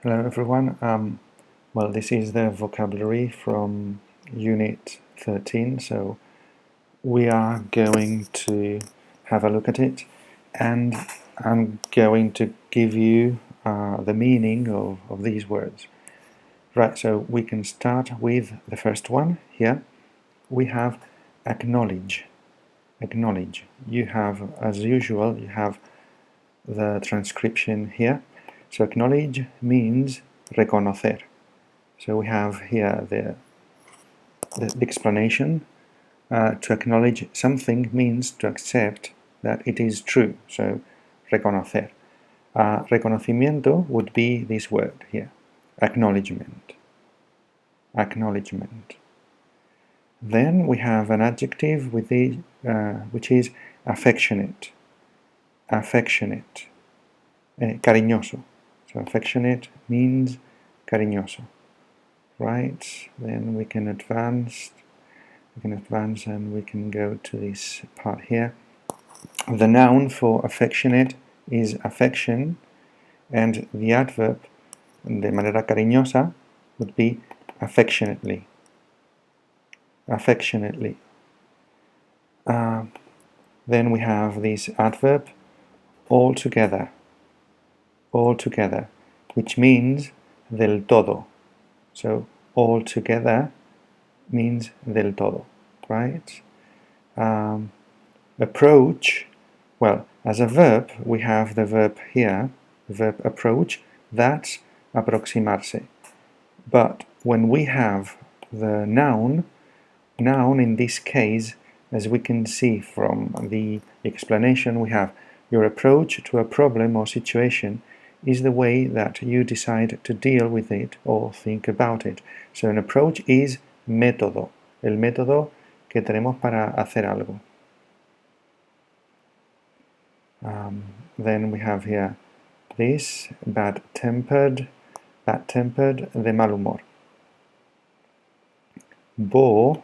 Hello everyone. Well, this is the vocabulary from Unit 13, so we are going to have a look at it, and I'm going to give you the meaning of these words. Right, so we can start with the first one here. We have acknowledge. Acknowledge. You have, as usual, you have the transcription here. So acknowledge means reconocer. So we have here the explanation. To acknowledge something means to accept that it is true. So reconocer. Reconocimiento would be this word here. Acknowledgement. Acknowledgement. Then we have an adjective with the, which is affectionate. Affectionate. Cariñoso. So affectionate means cariñoso. Right, then we can advance and we can go to this part here. The noun for affectionate is affection, and the adverb de manera cariñosa would be affectionately. Affectionately. Then we have this adverb altogether. Altogether, which means del todo. So altogether means del todo, right? Approach, well, as a verb, we have the verb here, the verb approach, that's aproximarse. But when we have the noun in this case, as we can see from the explanation, we have your approach to a problem or situation is the way that you decide to deal with it or think about it. So an approach is método, el método que tenemos para hacer algo. Then we have here this, bad-tempered, de mal humor. Bore,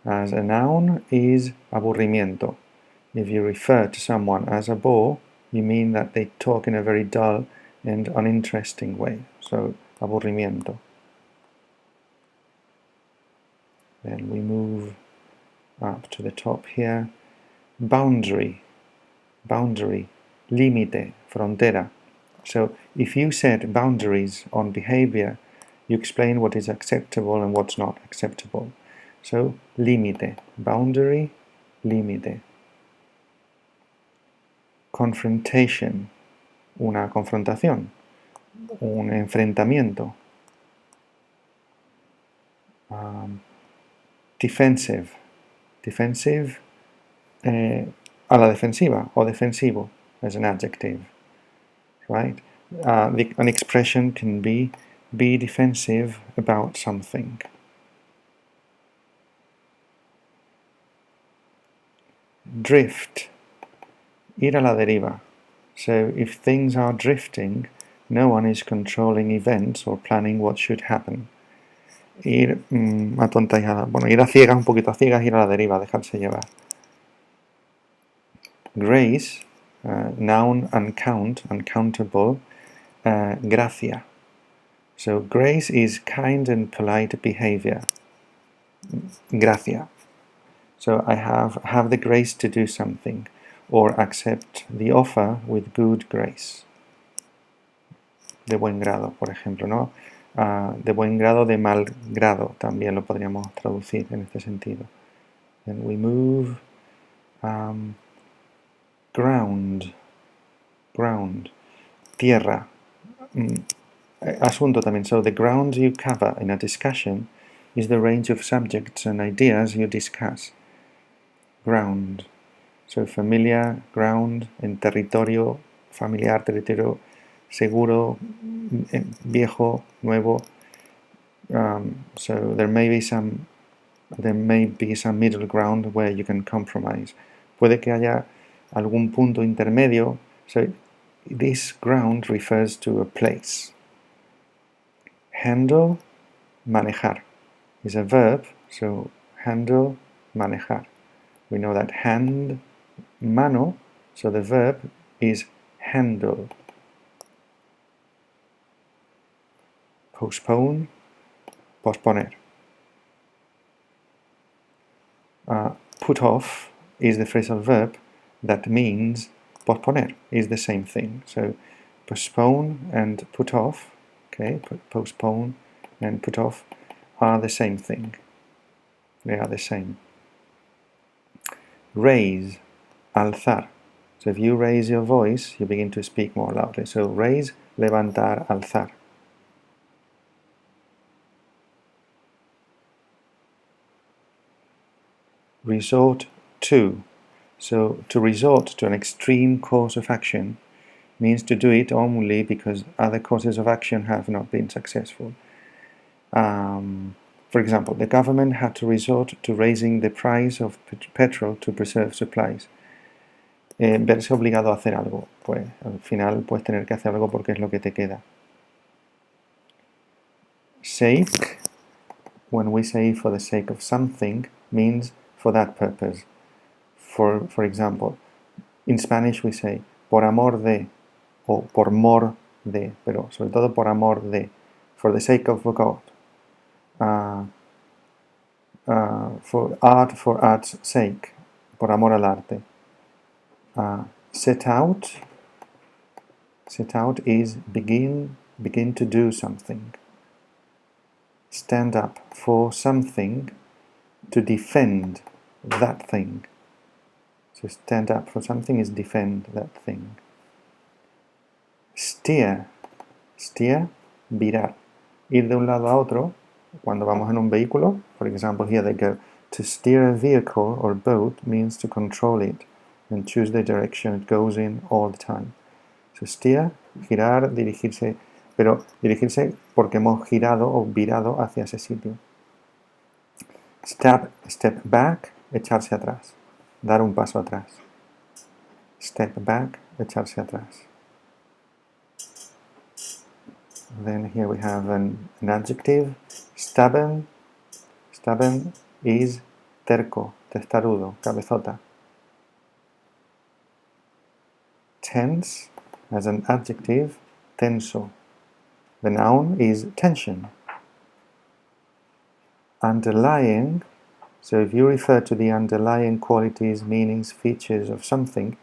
as a noun, is aburrimiento. If you refer to someone as a bore, you mean that they talk in a very dull and uninteresting way. So, aburrimiento. Then we move up to the top here. Boundary. Boundary. Límite. Frontera. So, if you set boundaries on behavior, you explain what is acceptable and what's not acceptable. So, límite. Boundary, límite. Confrontation. Una confrontación. Un enfrentamiento. Defensive. Defensive, a la defensiva, o defensivo, as an adjective. Right? An expression can be defensive about something. Drift. Ir a la deriva. So if things are drifting, no one is controlling events or planning what should happen. Ir a tonta y bueno, ir a ciegas, un poquito a ciegas, ir a la deriva, dejarse llevar. Grace, noun uncountable, gracia. So grace is kind and polite behavior. Gracia. So I have the grace to do something, or accept the offer with good grace. De buen grado, por ejemplo, ¿no? De buen grado, de mal grado, también lo podríamos traducir en este sentido. Then we move. Ground. Ground. Tierra. Asunto también. So the ground you cover in a discussion is the range of subjects and ideas you discuss. Ground. So familiar, ground, en territorio familiar, territorio seguro, viejo, nuevo. So there may be some middle ground where you can compromise. Puede que haya algún punto intermedio. So this ground refers to a place. Handle, manejar, is a verb. So handle, manejar. We know that hand, mano, so the verb is handle. postpone, posponer. Put off is the phrasal verb that means posponer, is the same thing. So postpone and put off, okay, postpone and put off are the same thing. They are the same. Raise, alzar. So if you raise your voice, you begin to speak more loudly. So raise, levantar, alzar. Resort to. So to resort to an extreme course of action means to do it only because other courses of action have not been successful. For example, the government had to resort to raising the price of petrol to preserve supplies. Verse obligado a hacer algo, pues al final puedes tener que hacer algo porque es lo que te queda. Sake, when we say for the sake of something, means for that purpose. For example, in Spanish we say por amor de o por mor de, pero sobre todo por amor de, for the sake of God. For art's sake, por amor al arte. Set out is begin to do something. Stand up for something, to defend that thing. So stand up for something is defend that thing. Steer, virar. Ir de un lado a otro, cuando vamos en un vehículo, for example, here they go, to steer a vehicle or boat means to control it and choose the direction it goes in all the time. So steer, girar, dirigirse, pero dirigirse porque hemos girado o virado hacia ese sitio. Step back, echarse atrás, dar un paso atrás. Step back, echarse atrás. Then here we have an adjective, stubborn. Stubborn is terco, testarudo, cabezota. Tense, as an adjective, tenso. The noun is tension. Underlying, so if you refer to the underlying qualities, meanings, features of something,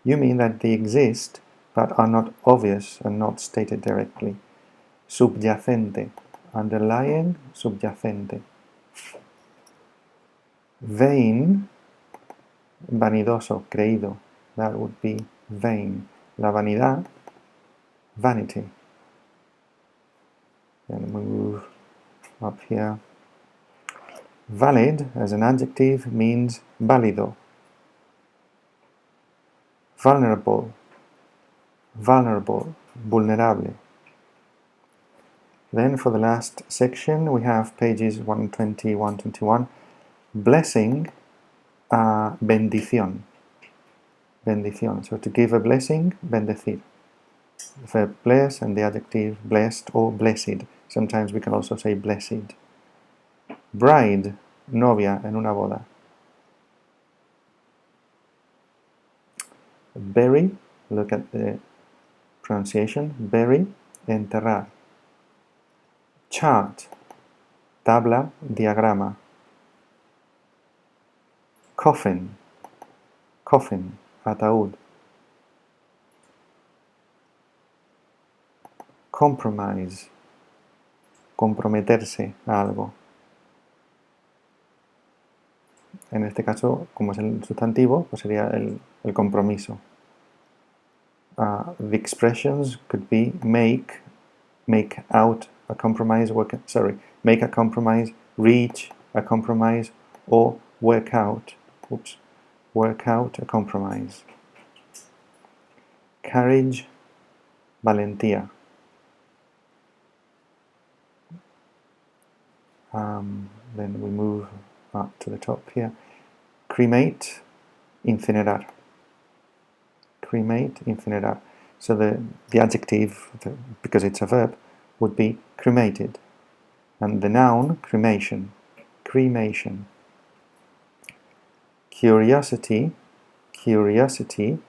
you mean that they exist but are not obvious and not stated directly. Subyacente, underlying, subyacente. Vain, vanidoso, creído, that would be vain. La vanidad, vanity. Then we move up here. Valid, as an adjective, means válido. Vulnerable, vulnerable. Then for the last section we have pages 120, 121. Blessing, bendición. Bendición. So to give a blessing, bendecir. The verb bless and the adjective blessed or blessed. Sometimes we can also say blessed. Bride, novia en una boda. Bury, look at the pronunciation. Bury, enterrar. Chart, tabla, diagrama. Coffin, ataúd. Compromise, comprometerse a algo. En este caso, como es el sustantivo, pues sería el compromiso. The expressions could be make out a compromise, make a compromise, reach a compromise, or work out a compromise. Courage, valentía. Then we move up to the top here. Cremate, incinerar. Cremate, incinerar. So the adjective, because it's a verb, would be cremated. And the noun, cremation. Cremation. Curiosity, curiosidad.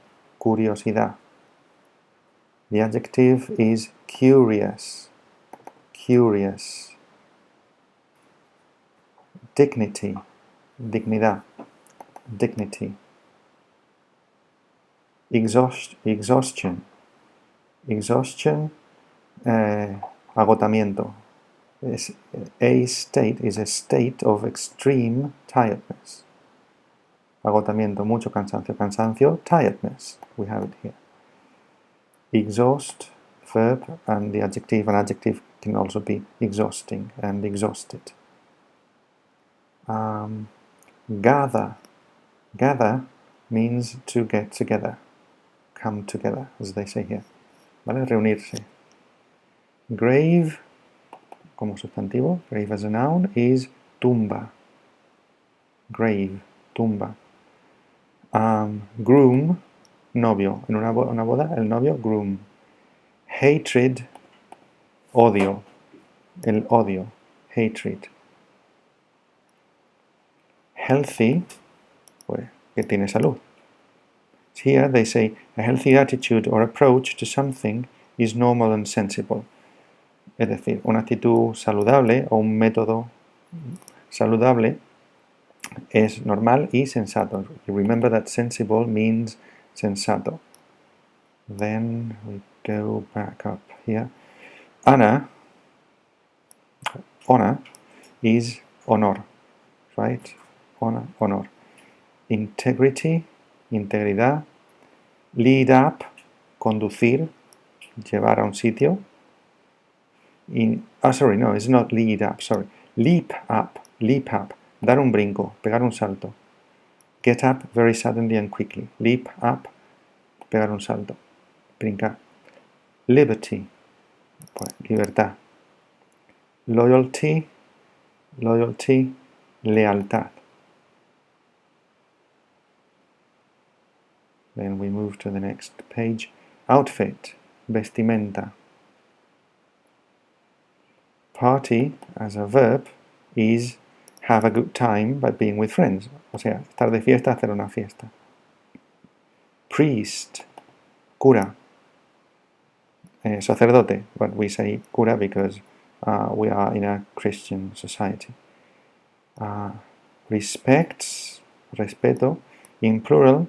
The adjective is curious. curious. Dignity, dignidad, dignity. Exhaustion, exhaustion, agotamiento. A state is a state of extreme tiredness. Agotamiento, mucho cansancio, cansancio, tiredness. We have it here. Exhaust, verb, and the adjective. An adjective can also be exhausting and exhausted. Gather. Gather means to get together. Come together, as they say here. ¿Vale? Reunirse. Grave, como sustantivo, grave as a noun, is tumba. Grave, tumba. Groom, novio. En una boda, el novio, groom. Hatred, odio. El odio, hatred. Healthy, pues, que tiene salud. Here they say, a healthy attitude or approach to something is normal and sensible. Es decir, una actitud saludable o un método saludable es normal y sensato. You remember that sensible means sensato. Then we go back up here. Honor is honor, right? Honor. Integrity, integridad. Lead up, conducir, llevar a un sitio. Sorry, no, it's not lead up, sorry. Leap up, dar un brinco, pegar un salto. Get up very suddenly and quickly. Leap up, pegar un salto, brincar. Liberty, pues, libertad. Loyalty, lealtad. Then we move to the next page. Outfit, vestimenta. Party, as a verb, is have a good time by being with friends. O sea, estar de fiesta, hacer una fiesta. Priest, cura. Sacerdote, but we say cura because we are in a Christian society. Respects, respeto. In plural,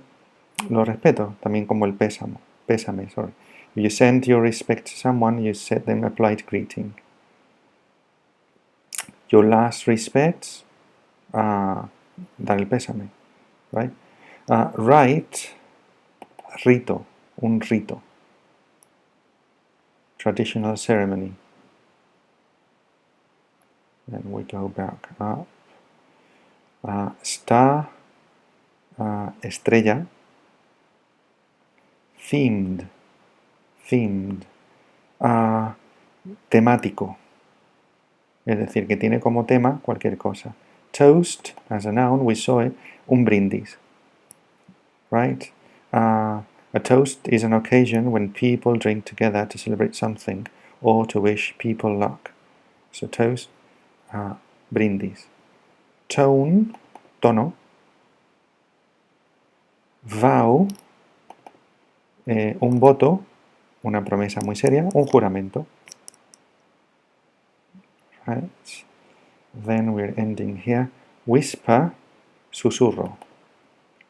lo respeto, también como el pésame, sorry. If you send your respect to someone, you send them a polite greeting. Your last respects, dar el pésame, right? Rite, rito, un rito. Traditional ceremony. Then we go back up. Star, estrella. Themed, temático, es decir, que tiene como tema cualquier cosa. Toast, as a noun, we saw it, un brindis, right? A toast is an occasion when people drink together to celebrate something or to wish people luck. So toast, brindis. Tone, tono. Vow, un voto, una promesa muy seria, un juramento. Right. Then we're ending here. Whisper, susurro.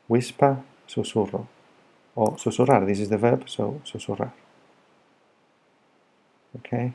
Whisper, susurro. O susurrar, this is the verb, so susurrar. Okay.